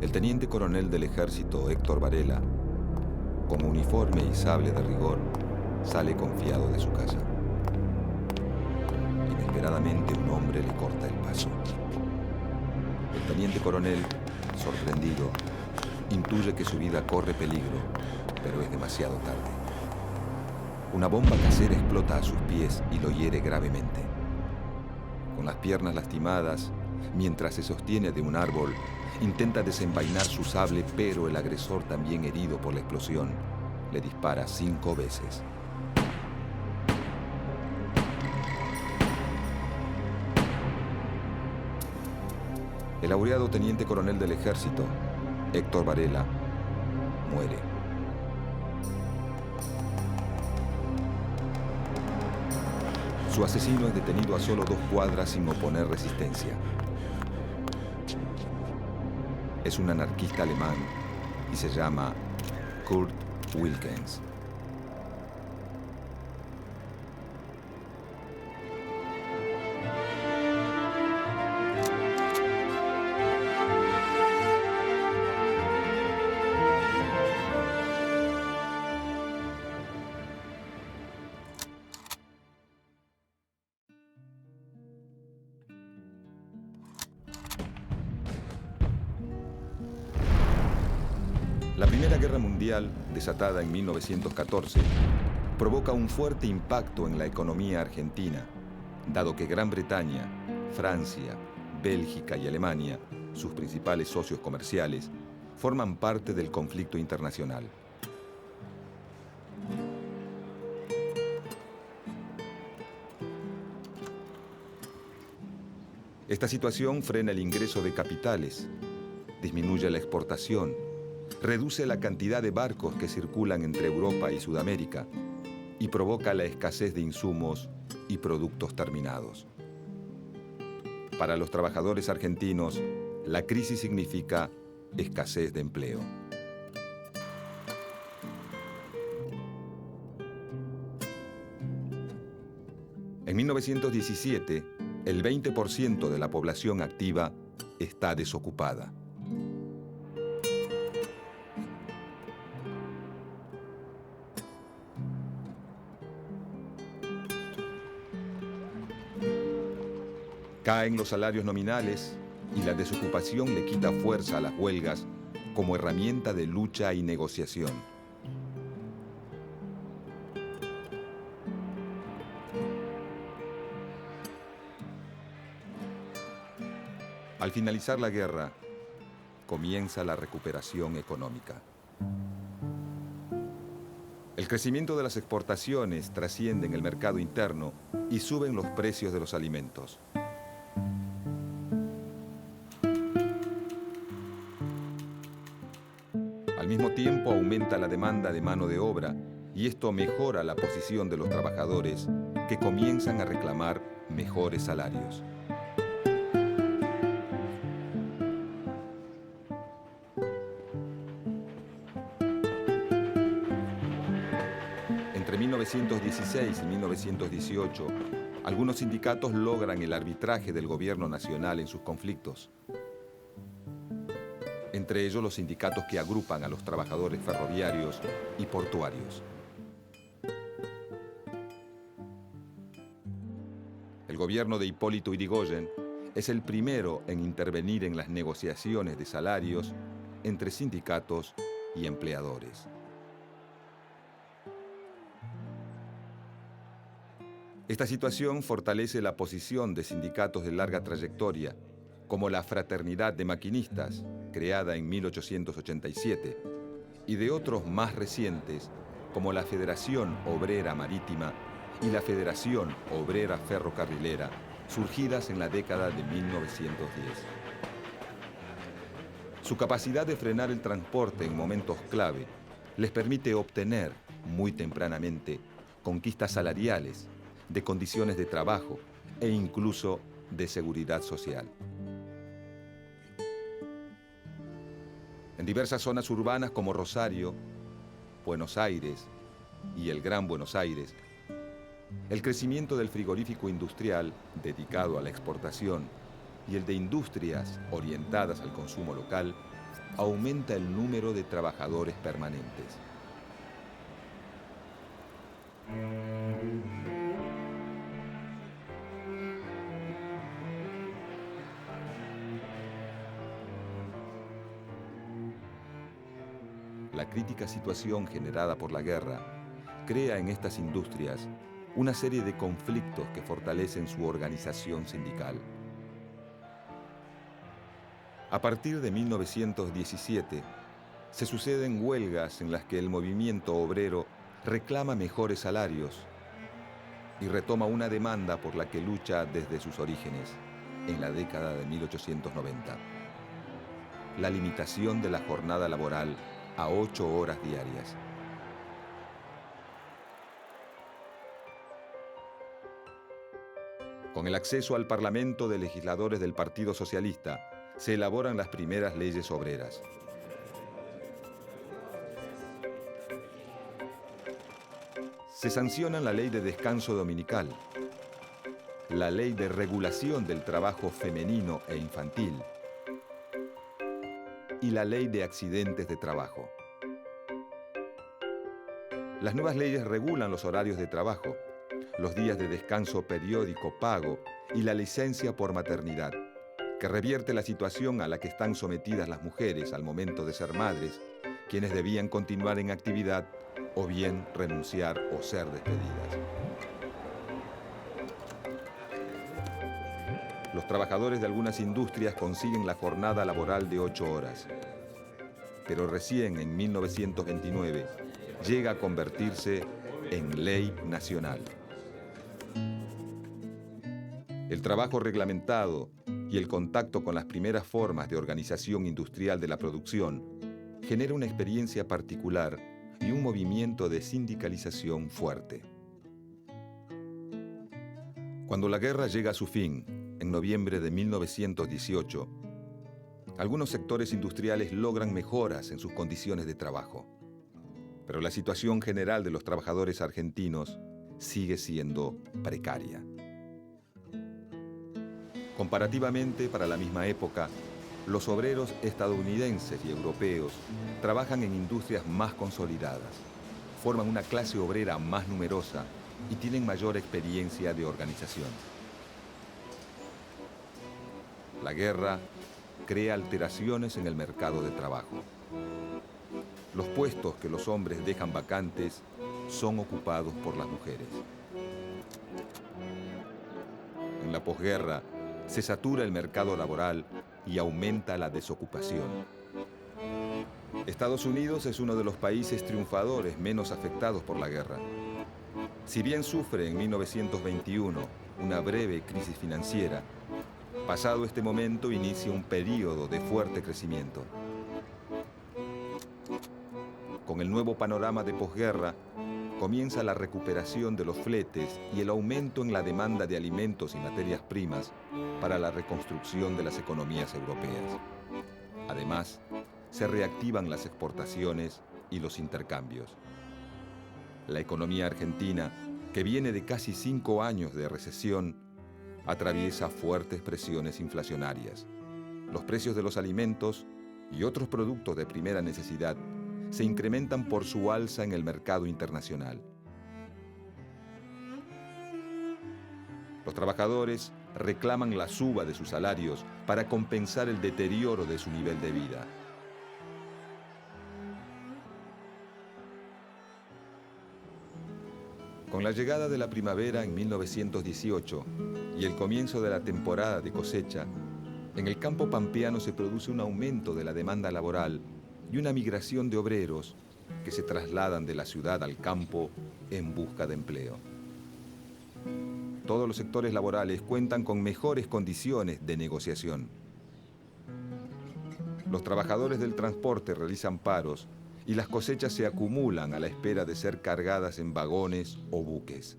El teniente coronel del ejército, Héctor Varela, con uniforme y sable de rigor, sale confiado de su casa. Inesperadamente un hombre le corta el paso. El teniente coronel, sorprendido, intuye que su vida corre peligro, pero es demasiado tarde. Una bomba casera explota a sus pies y lo hiere gravemente. Con las piernas lastimadas, mientras se sostiene de un árbol, intenta desenvainar su sable, pero el agresor, también herido por la explosión, le dispara 5 veces. El laureado teniente coronel del ejército, Héctor Varela, muere. Su asesino es detenido a solo 2 cuadras sin oponer resistencia. Es un anarquista alemán y se llama Kurt Wilkens. La Primera Guerra Mundial, desatada en 1914, provoca un fuerte impacto en la economía argentina, dado que Gran Bretaña, Francia, Bélgica y Alemania, sus principales socios comerciales, forman parte del conflicto internacional. Esta situación frena el ingreso de capitales, disminuye la exportación, reduce la cantidad de barcos que circulan entre Europa y Sudamérica y provoca la escasez de insumos y productos terminados. Para los trabajadores argentinos, la crisis significa escasez de empleo. En 1917, el 20% de la población activa está desocupada. Caen los salarios nominales y la desocupación le quita fuerza a las huelgas como herramienta de lucha y negociación. Al finalizar la guerra, comienza la recuperación económica. El crecimiento de las exportaciones trasciende en el mercado interno y suben los precios de los alimentos. Al mismo tiempo aumenta la demanda de mano de obra y esto mejora la posición de los trabajadores que comienzan a reclamar mejores salarios. Entre 1916 y 1918, algunos sindicatos logran el arbitraje del gobierno nacional en sus conflictos. Entre ellos los sindicatos que agrupan a los trabajadores ferroviarios y portuarios. El gobierno de Hipólito Yrigoyen es el primero en intervenir en las negociaciones de salarios entre sindicatos y empleadores. Esta situación fortalece la posición de sindicatos de larga trayectoria, como la Fraternidad de Maquinistas, creada en 1887, y de otros más recientes, como la Federación Obrera Marítima y la Federación Obrera Ferrocarrilera, surgidas en la década de 1910. Su capacidad de frenar el transporte en momentos clave les permite obtener, muy tempranamente, conquistas salariales, de condiciones de trabajo e incluso de seguridad social. En diversas zonas urbanas como Rosario, Buenos Aires y el Gran Buenos Aires, el crecimiento del frigorífico industrial dedicado a la exportación y el de industrias orientadas al consumo local aumenta el número de trabajadores permanentes. La crítica situación generada por la guerra crea en estas industrias una serie de conflictos que fortalecen su organización sindical. A partir de 1917, se suceden huelgas en las que el movimiento obrero reclama mejores salarios y retoma una demanda por la que lucha desde sus orígenes, en la década de 1890. La limitación de la jornada laboral a 8 horas diarias. Con el acceso al Parlamento de legisladores del Partido Socialista, se elaboran las primeras leyes obreras. Se sancionan la Ley de Descanso Dominical, la Ley de Regulación del Trabajo Femenino e Infantil y la Ley de Accidentes de Trabajo. Las nuevas leyes regulan los horarios de trabajo, los días de descanso periódico pago y la licencia por maternidad, que revierte la situación a la que están sometidas las mujeres al momento de ser madres, quienes debían continuar en actividad o bien renunciar o ser despedidas. Los trabajadores de algunas industrias consiguen la jornada laboral de 8 horas, pero recién en 1929 llega a convertirse en ley nacional. El trabajo reglamentado y el contacto con las primeras formas de organización industrial de la producción genera una experiencia particular y un movimiento de sindicalización fuerte. Cuando la guerra llega a su fin, en noviembre de 1918, algunos sectores industriales logran mejoras en sus condiciones de trabajo, pero la situación general de los trabajadores argentinos sigue siendo precaria. Comparativamente, para la misma época, los obreros estadounidenses y europeos trabajan en industrias más consolidadas, forman una clase obrera más numerosa y tienen mayor experiencia de organización. La guerra crea alteraciones en el mercado de trabajo. Los puestos que los hombres dejan vacantes son ocupados por las mujeres. En la posguerra se satura el mercado laboral y aumenta la desocupación. Estados Unidos es uno de los países triunfadores menos afectados por la guerra. Si bien sufre en 1921 una breve crisis financiera, pasado este momento inicia un período de fuerte crecimiento. Con el nuevo panorama de posguerra, comienza la recuperación de los fletes y el aumento en la demanda de alimentos y materias primas para la reconstrucción de las economías europeas. Además, se reactivan las exportaciones y los intercambios. La economía argentina, que viene de casi 5 años de recesión, atraviesa fuertes presiones inflacionarias. Los precios de los alimentos y otros productos de primera necesidad se incrementan por su alza en el mercado internacional. Los trabajadores reclaman la suba de sus salarios para compensar el deterioro de su nivel de vida. Con la llegada de la primavera en 1918 y el comienzo de la temporada de cosecha, en el campo pampeano se produce un aumento de la demanda laboral y una migración de obreros que se trasladan de la ciudad al campo en busca de empleo. Todos los sectores laborales cuentan con mejores condiciones de negociación. Los trabajadores del transporte realizan paros y las cosechas se acumulan a la espera de ser cargadas en vagones o buques.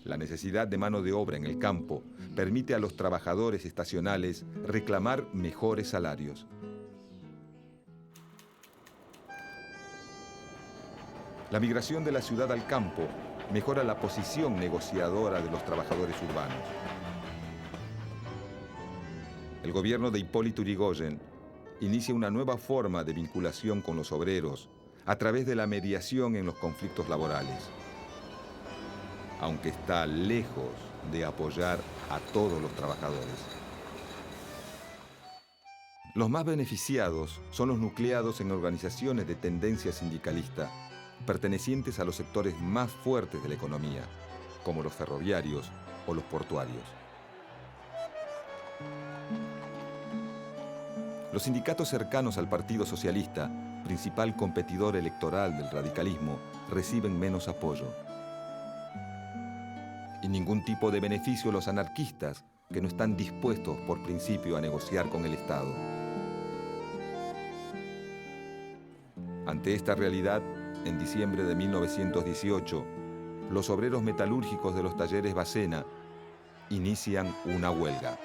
La necesidad de mano de obra en el campo permite a los trabajadores estacionales reclamar mejores salarios. La migración de la ciudad al campo mejora la posición negociadora de los trabajadores urbanos. El gobierno de Hipólito Yrigoyen inicia una nueva forma de vinculación con los obreros a través de la mediación en los conflictos laborales. Aunque está lejos de apoyar a todos los trabajadores. Los más beneficiados son los nucleados en organizaciones de tendencia sindicalista, pertenecientes a los sectores más fuertes de la economía, como los ferroviarios o los portuarios. Los sindicatos cercanos al Partido Socialista, principal competidor electoral del radicalismo, reciben menos apoyo. Y ningún tipo de beneficio los anarquistas, que no están dispuestos por principio a negociar con el Estado. Ante esta realidad, en diciembre de 1918, los obreros metalúrgicos de los talleres Bacena inician una huelga.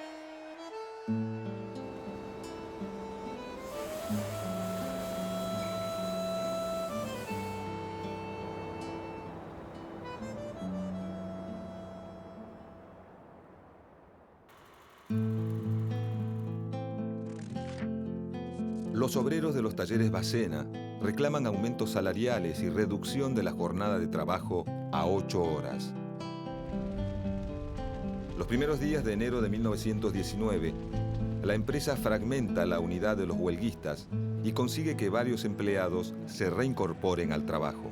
Los obreros de los talleres Bacena reclaman aumentos salariales y reducción de la jornada de trabajo a 8 horas. Los primeros días de enero de 1919, la empresa fragmenta la unidad de los huelguistas y consigue que varios empleados se reincorporen al trabajo.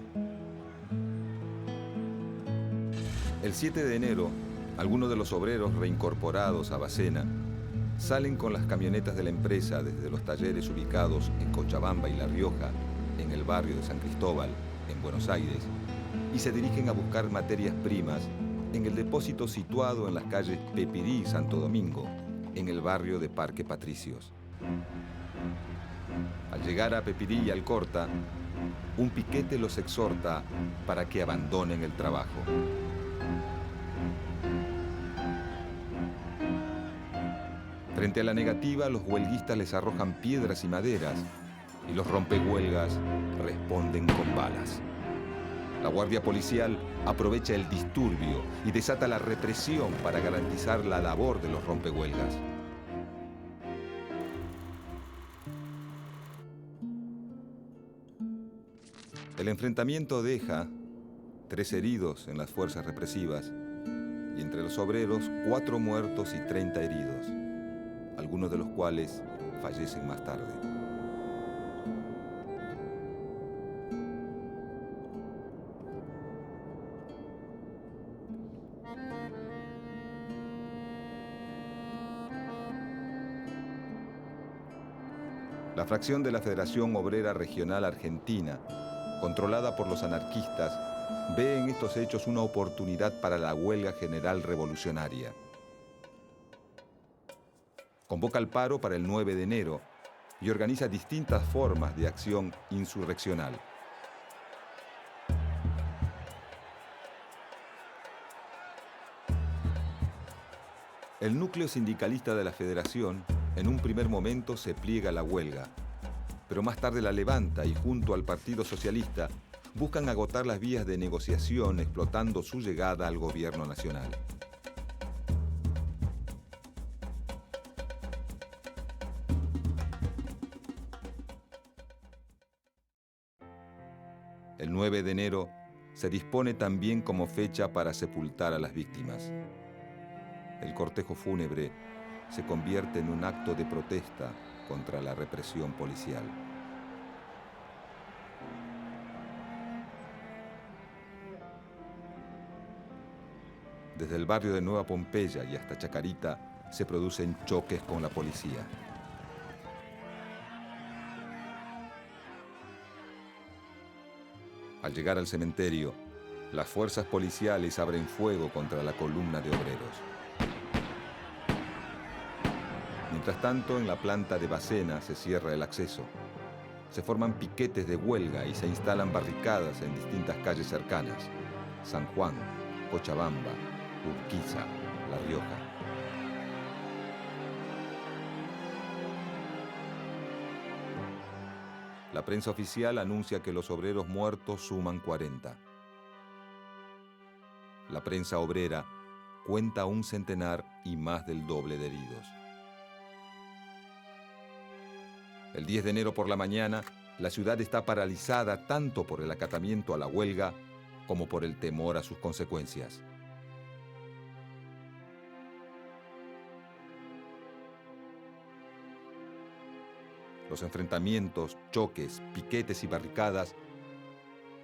El 7 de enero, algunos de los obreros reincorporados a Bacena salen con las camionetas de la empresa desde los talleres ubicados en Cochabamba y La Rioja, en el barrio de San Cristóbal, en Buenos Aires, y se dirigen a buscar materias primas en el depósito situado en las calles Pepirí y Santo Domingo, en el barrio de Parque Patricios. Al llegar a Pepirí y Alcorta, un piquete los exhorta para que abandonen el trabajo. Frente a la negativa, los huelguistas les arrojan piedras y maderas y los rompehuelgas responden con balas. La guardia policial aprovecha el disturbio y desata la represión para garantizar la labor de los rompehuelgas. El enfrentamiento deja 3 heridos en las fuerzas represivas y entre los obreros 4 muertos y 30 heridos, algunos de los cuales fallecen más tarde. La fracción de la Federación Obrera Regional Argentina, controlada por los anarquistas, ve en estos hechos una oportunidad para la huelga general revolucionaria. Convoca el paro para el 9 de enero y organiza distintas formas de acción insurreccional. El núcleo sindicalista de la Federación, en un primer momento, se pliega a la huelga, pero más tarde la levanta y junto al Partido Socialista buscan agotar las vías de negociación explotando su llegada al gobierno nacional. El 9 de enero se dispone también como fecha para sepultar a las víctimas. El cortejo fúnebre se convierte en un acto de protesta contra la represión policial. Desde el barrio de Nueva Pompeya y hasta Chacarita se producen choques con la policía. Al llegar al cementerio, las fuerzas policiales abren fuego contra la columna de obreros. Mientras tanto, en la planta de Bacena se cierra el acceso. Se forman piquetes de huelga y se instalan barricadas en distintas calles cercanas: San Juan, Cochabamba, Urquiza, La Rioja. La prensa oficial anuncia que los obreros muertos suman 40. La prensa obrera cuenta un centenar y más del doble de heridos. El 10 de enero por la mañana, la ciudad está paralizada tanto por el acatamiento a la huelga como por el temor a sus consecuencias. Los enfrentamientos, choques, piquetes y barricadas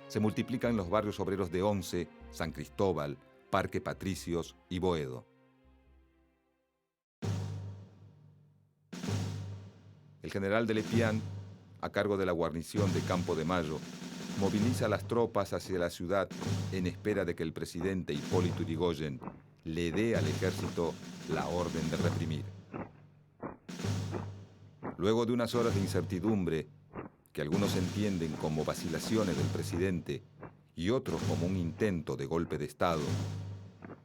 se multiplican en los barrios obreros de Once, San Cristóbal, Parque Patricios y Boedo. El general de Lepián, a cargo de la guarnición de Campo de Mayo, moviliza las tropas hacia la ciudad en espera de que el presidente Hipólito Yrigoyen le dé al ejército la orden de reprimir. Luego de unas horas de incertidumbre, que algunos entienden como vacilaciones del presidente y otros como un intento de golpe de Estado,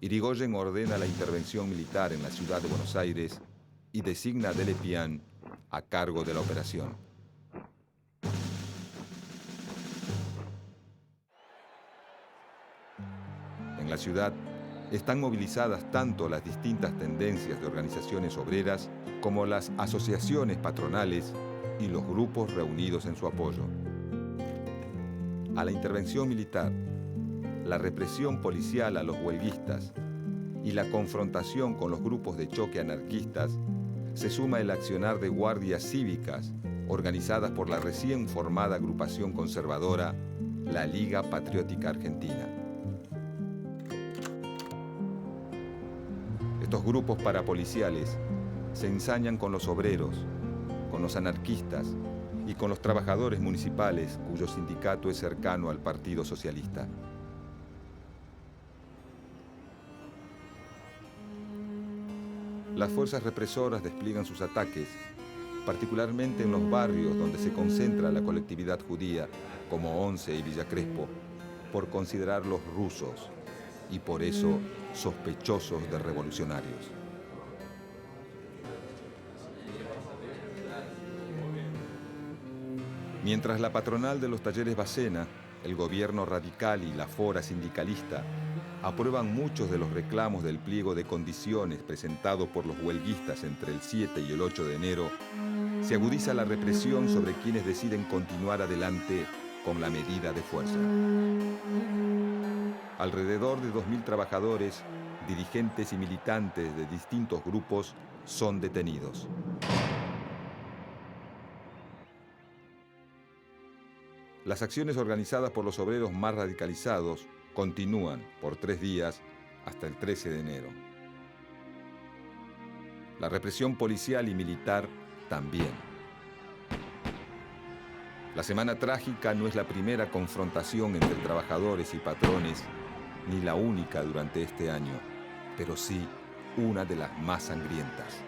Yrigoyen ordena la intervención militar en la ciudad de Buenos Aires y designa a de Lepián a cargo de la operación. En la ciudad están movilizadas tanto las distintas tendencias de organizaciones obreras como las asociaciones patronales y los grupos reunidos en su apoyo. A la intervención militar, la represión policial a los huelguistas y la confrontación con los grupos de choque anarquistas se suma el accionar de guardias cívicas organizadas por la recién formada agrupación conservadora, la Liga Patriótica Argentina. Estos grupos parapoliciales se ensañan con los obreros, con los anarquistas y con los trabajadores municipales cuyo sindicato es cercano al Partido Socialista. Las fuerzas represoras despliegan sus ataques, particularmente en los barrios donde se concentra la colectividad judía, como Once y Villa Crespo, por considerarlos rusos y por eso sospechosos de revolucionarios. Mientras la patronal de los talleres Bacena, el gobierno radical y la fora sindicalista aprueban muchos de los reclamos del pliego de condiciones presentado por los huelguistas entre el 7 y el 8 de enero, se agudiza la represión sobre quienes deciden continuar adelante con la medida de fuerza. Alrededor de 2.000 trabajadores, dirigentes y militantes de distintos grupos son detenidos. Las acciones organizadas por los obreros más radicalizados continúan por 3 días hasta el 13 de enero. La represión policial y militar también. La Semana Trágica no es la primera confrontación entre trabajadores y patrones, ni la única durante este año, pero sí una de las más sangrientas.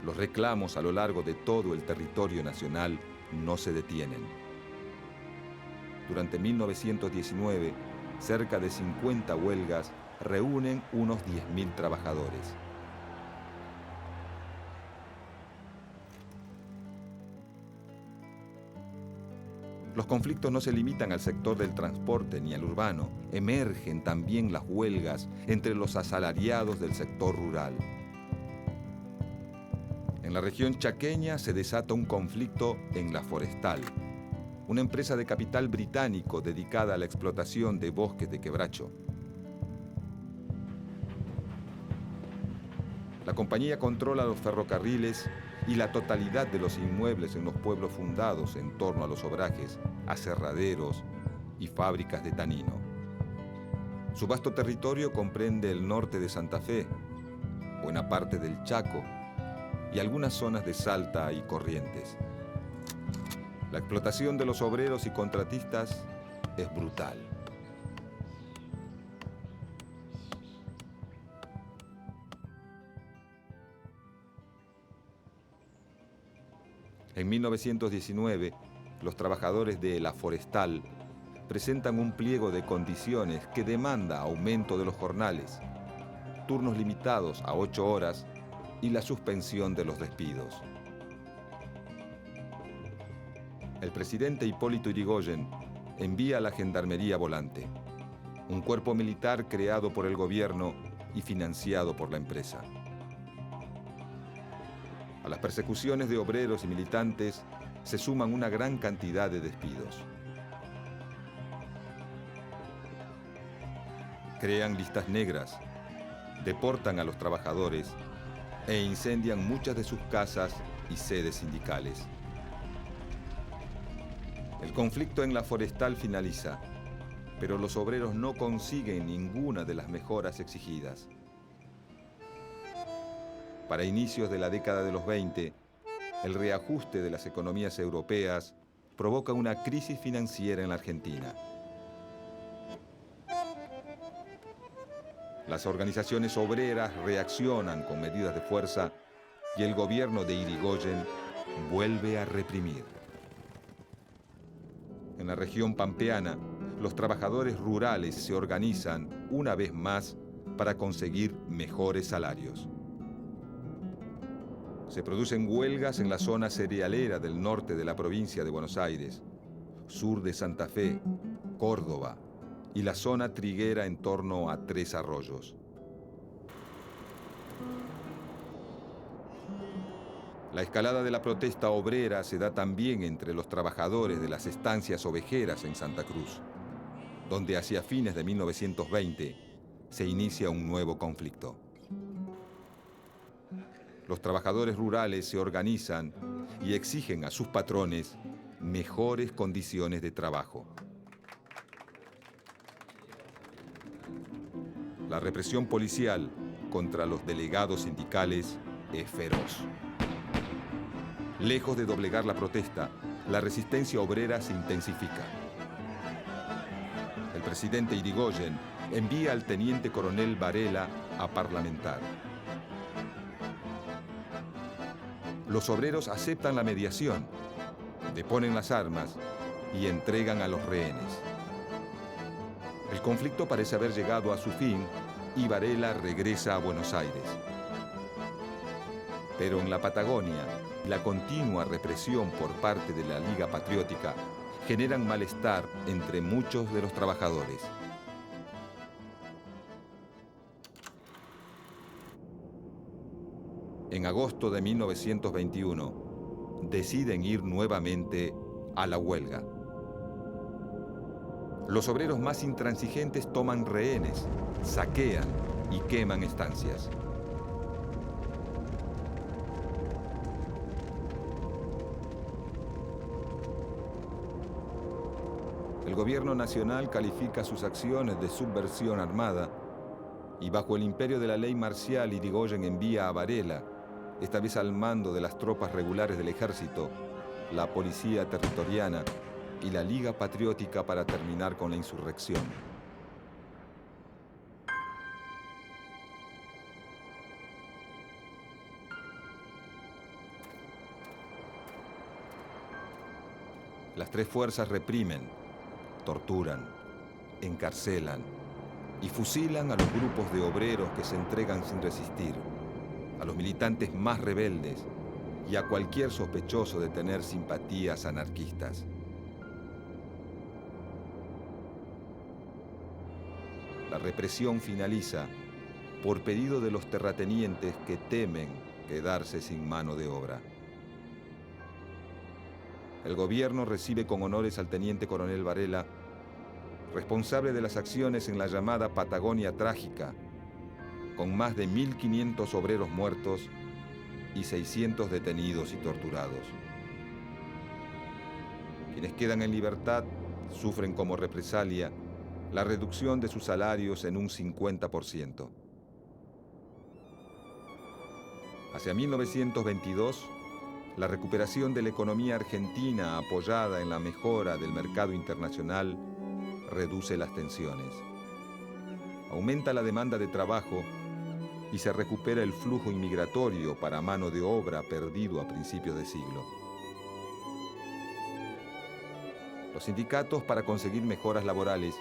Los reclamos a lo largo de todo el territorio nacional no se detienen. Durante 1919, cerca de 50 huelgas reúnen unos 10.000 trabajadores. Los conflictos no se limitan al sector del transporte ni al urbano. Emergen también las huelgas entre los asalariados del sector rural. En la región chaqueña se desata un conflicto en La Forestal, una empresa de capital británico dedicada a la explotación de bosques de quebracho. La compañía controla los ferrocarriles y la totalidad de los inmuebles en los pueblos fundados en torno a los obrajes, aserraderos y fábricas de tanino. Su vasto territorio comprende el norte de Santa Fe, buena parte del Chaco y algunas zonas de Salta y Corrientes. La explotación de los obreros y contratistas es brutal. En 1919, los trabajadores de La Forestal presentan un pliego de condiciones que demanda aumento de los jornales, turnos limitados a 8 horas y la suspensión de los despidos. El presidente Hipólito Yrigoyen envía a la Gendarmería Volante, un cuerpo militar creado por el gobierno y financiado por la empresa. A las persecuciones de obreros y militantes se suman una gran cantidad de despidos. Crean listas negras, deportan a los trabajadores e incendian muchas de sus casas y sedes sindicales. El conflicto en la forestal finaliza, pero los obreros no consiguen ninguna de las mejoras exigidas. Para inicios de la década de los 20, el reajuste de las economías europeas provoca una crisis financiera en la Argentina. Las organizaciones obreras reaccionan con medidas de fuerza y el gobierno de Irigoyen vuelve a reprimir. En la región pampeana, los trabajadores rurales se organizan una vez más para conseguir mejores salarios. Se producen huelgas en la zona cerealera del norte de la provincia de Buenos Aires, sur de Santa Fe, Córdoba y la zona triguera en torno a Tres Arroyos. La escalada de la protesta obrera se da también entre los trabajadores de las estancias ovejeras en Santa Cruz, donde hacia fines de 1920 se inicia un nuevo conflicto. Los trabajadores rurales se organizan y exigen a sus patrones mejores condiciones de trabajo. La represión policial contra los delegados sindicales es feroz. Lejos de doblegar la protesta, la resistencia obrera se intensifica. El presidente Irigoyen envía al teniente coronel Varela a parlamentar. Los obreros aceptan la mediación, deponen las armas y entregan a los rehenes. El conflicto parece haber llegado a su fin y Varela regresa a Buenos Aires. Pero en la Patagonia, la continua represión por parte de la Liga Patriótica generan malestar entre muchos de los trabajadores. En agosto de 1921, deciden ir nuevamente a la huelga. Los obreros más intransigentes toman rehenes, saquean y queman estancias. El gobierno nacional califica sus acciones de subversión armada y bajo el imperio de la ley marcial Irigoyen envía a Varela, esta vez al mando de las tropas regulares del ejército, la policía territoriana y la Liga Patriótica para terminar con la insurrección. Las tres fuerzas reprimen, torturan, encarcelan y fusilan a los grupos de obreros que se entregan sin resistir, a los militantes más rebeldes y a cualquier sospechoso de tener simpatías anarquistas. La represión finaliza por pedido de los terratenientes que temen quedarse sin mano de obra. El gobierno recibe con honores al teniente coronel Varela, responsable de las acciones en la llamada Patagonia Trágica, con más de 1.500 obreros muertos y 600 detenidos y torturados. Quienes quedan en libertad sufren como represalia la reducción de sus salarios en un 50%. Hacia 1922, la recuperación de la economía argentina apoyada en la mejora del mercado internacional reduce las tensiones. Aumenta la demanda de trabajo y se recupera el flujo inmigratorio para mano de obra perdido a principios de siglo. Los sindicatos, para conseguir mejoras laborales,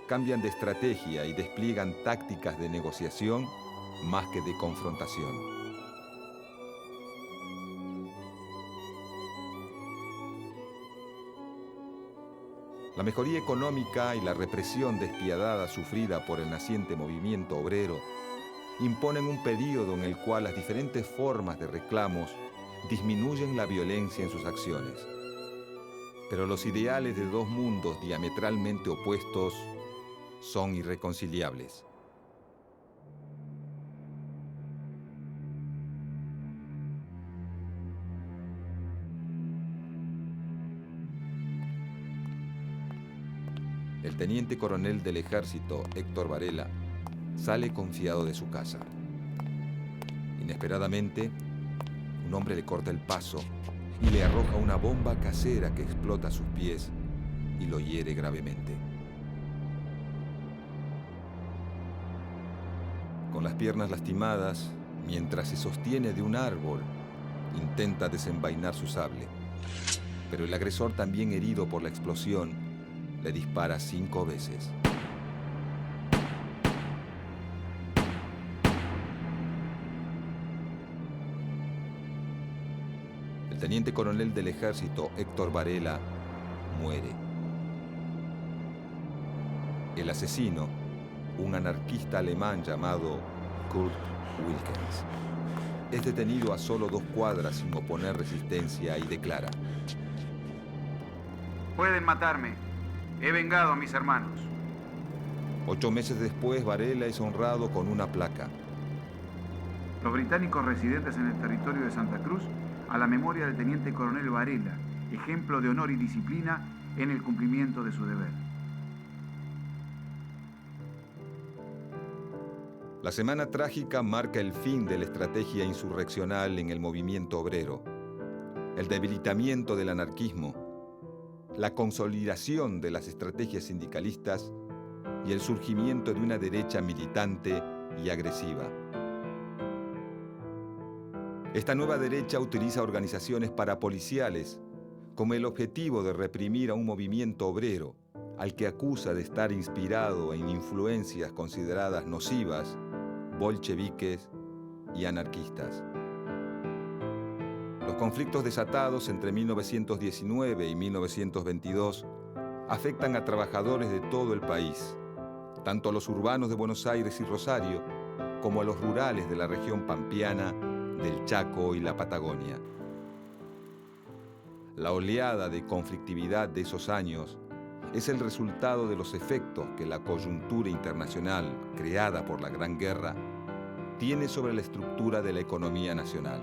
cambian de estrategia y despliegan tácticas de negociación más que de confrontación. La mejoría económica y la represión despiadada sufrida por el naciente movimiento obrero imponen un período en el cual las diferentes formas de reclamos disminuyen la violencia en sus acciones. Pero los ideales de dos mundos diametralmente opuestos son irreconciliables. El teniente coronel del ejército, Héctor Varela, sale confiado de su casa. Inesperadamente, un hombre le corta el paso y le arroja una bomba casera que explota a sus pies y lo hiere gravemente. Con las piernas lastimadas, mientras se sostiene de un árbol, intenta desenvainar su sable. Pero el agresor, también herido por la explosión, le dispara 5 veces. El teniente coronel del ejército, Héctor Varela, muere. El asesino, un anarquista alemán llamado Kurt Wilkens, es detenido a solo 2 cuadras sin oponer resistencia y declara: pueden matarme. He vengado a mis hermanos. 8 meses después, Varela es honrado con una placa. Los británicos residentes en el territorio de Santa Cruz, a la memoria del teniente coronel Varela, ejemplo de honor y disciplina en el cumplimiento de su deber. La semana trágica marca el fin de la estrategia insurreccional en el movimiento obrero, el debilitamiento del anarquismo, la consolidación de las estrategias sindicalistas y el surgimiento de una derecha militante y agresiva. Esta nueva derecha utiliza organizaciones parapoliciales con el objetivo de reprimir a un movimiento obrero al que acusa de estar inspirado en influencias consideradas nocivas, bolcheviques y anarquistas. Los conflictos desatados entre 1919 y 1922 afectan a trabajadores de todo el país, tanto a los urbanos de Buenos Aires y Rosario, como a los rurales de la región pampeana, del Chaco y la Patagonia. La oleada de conflictividad de esos años es el resultado de los efectos que la coyuntura internacional creada por la Gran Guerra tiene sobre la estructura de la economía nacional.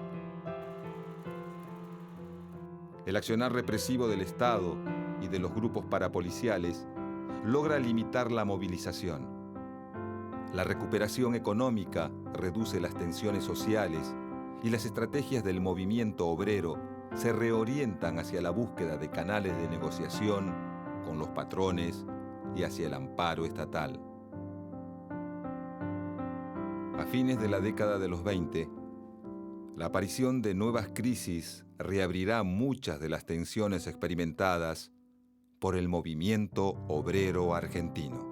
El accionar represivo del Estado y de los grupos parapoliciales logra limitar la movilización. La recuperación económica reduce las tensiones sociales y las estrategias del movimiento obrero se reorientan hacia la búsqueda de canales de negociación con los patrones y hacia el amparo estatal. A fines de la década de los 20, la aparición de nuevas crisis reabrirá muchas de las tensiones experimentadas por el movimiento obrero argentino.